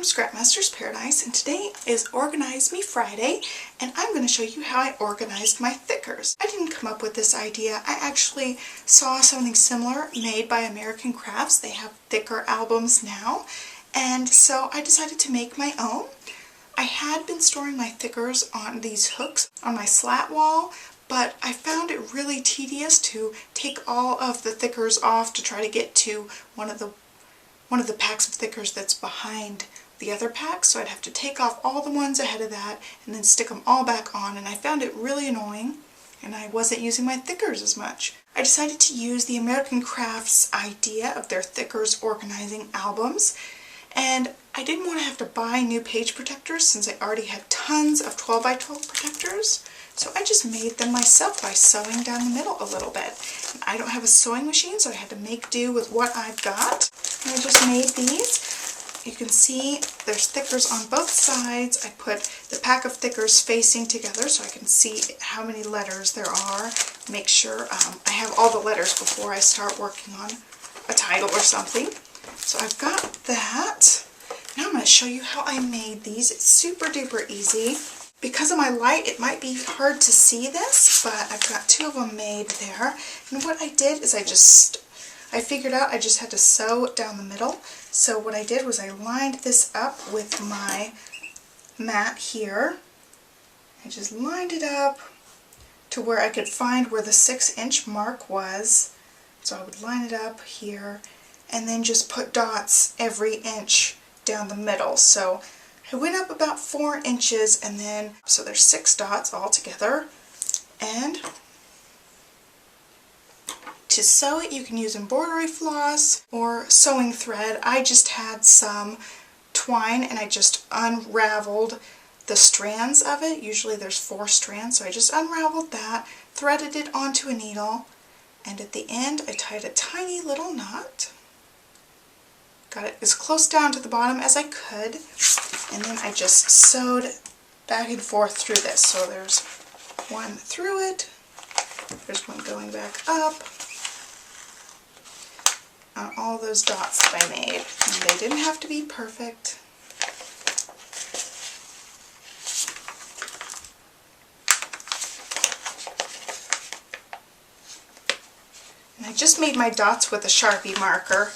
from Scrapmaster's Paradise, and today is Organize Me Friday, and I'm going to show you how I organized my thickers. I didn't come up with this idea. I actually saw something similar made by American Crafts. They have thicker albums now, and so I decided to make my own. I had been storing my thickers on these hooks on my slat wall, but I found it really tedious to take all of the thickers off to try to get to one of the packs of thickers that's behind the other pack, so I'd have to take off all the ones ahead of that and then stick them all back on, and I found it really annoying, and I wasn't using my thickers as much. I decided to use the American Crafts idea of their thickers organizing albums, and I didn't want to have to buy new page protectors since I already had tons of 12 by 12 protectors, so I just made them myself by sewing down the middle a little bit. And I don't have a sewing machine, so I had to make do with what I've got. And I just made these. You can see there's thickers on both sides. I put the pack of thickers facing together so I can see how many letters there are. Make sure I have all the letters before I start working on a title or something. So I've got that. Now I'm going to show you how I made these. It's super duper easy. Because of my light, it might be hard to see this, but I've got two of them made there. And what I did is I figured out I just had to sew down the middle. So what I did was I lined this up with my mat here. I just lined it up to where I could find where the 6-inch mark was. So I would line it up here and then just put dots every inch down the middle. So I went up about 4 inches, and then, so there's 6 dots all together. And to sew it, you can use embroidery floss or sewing thread. I just had some twine and I just unraveled the strands of it. Usually there's 4 strands, so I just unraveled that, threaded it onto a needle, and at the end I tied a tiny little knot. Got it as close down to the bottom as I could, and then I just sewed back and forth through this. So there's one through it, there's one going back up, on all those dots that I made. And they didn't have to be perfect. And I just made my dots with a Sharpie marker.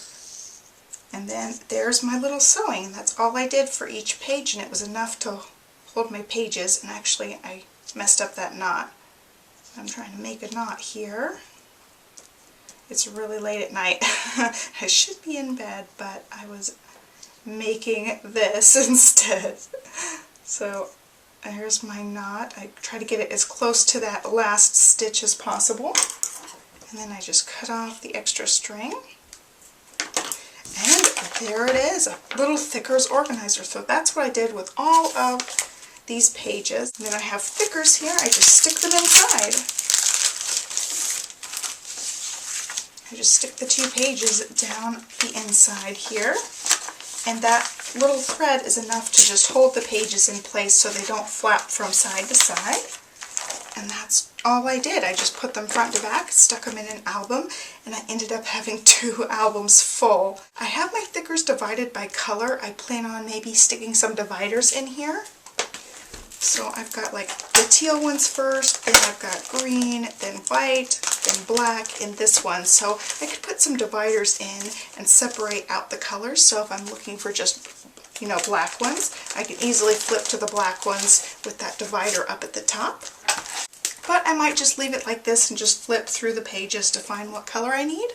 And then there's my little sewing. That's all I did for each page, and it was enough to hold my pages. And actually I messed up that knot. I'm trying to make a knot here. It's really late at night. I should be in bed, but I was making this instead. So here's my knot. I try to get it as close to that last stitch as possible. And then I just cut off the extra string. And there it is, a little thickers organizer. So that's what I did with all of these pages. And then I have thickers here, I just stick them inside. I just stick the 2 pages down the inside here. And that little thread is enough to just hold the pages in place so they don't flap from side to side. And that's all I did. I just put them front to back, stuck them in an album, and I ended up having 2 albums full. I have my thickers divided by color. I plan on maybe sticking some dividers in here. So I've got like the teal ones first, then I've got green, then white, then black, and this one. So I could put some dividers in and separate out the colors. So if I'm looking for just, black ones, I can easily flip to the black ones with that divider up at the top. But I might just leave it like this and just flip through the pages to find what color I need.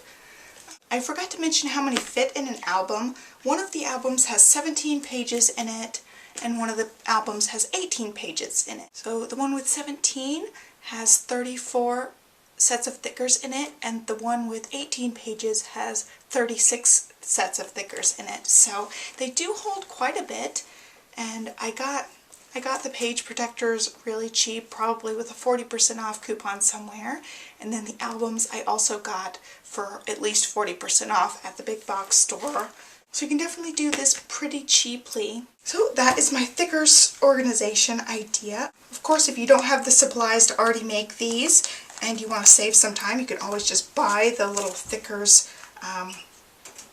I forgot to mention how many fit in an album. One of the albums has 17 pages in it, and one of the albums has 18 pages in it. So the one with 17 has 34 sets of thickers in it, and the one with 18 pages has 36 sets of thickers in it. So they do hold quite a bit, and I got the page protectors really cheap, probably with a 40% off coupon somewhere. And then the albums I also got for at least 40% off at the big box store. So you can definitely do this pretty cheaply. So that is my thickers organization idea. Of course, if you don't have the supplies to already make these and you want to save some time, you can always just buy the little thickers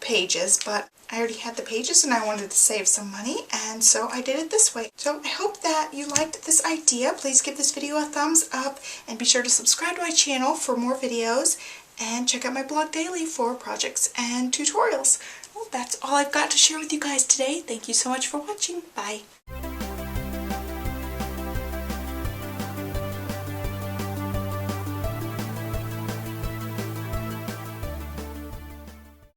pages. But I already had the pages and I wanted to save some money, and so I did it this way. So I hope that you liked this idea. Please give this video a thumbs up and be sure to subscribe to my channel for more videos and check out my blog daily for projects and tutorials. Well, that's all I've got to share with you guys today. Thank you so much for watching. Bye.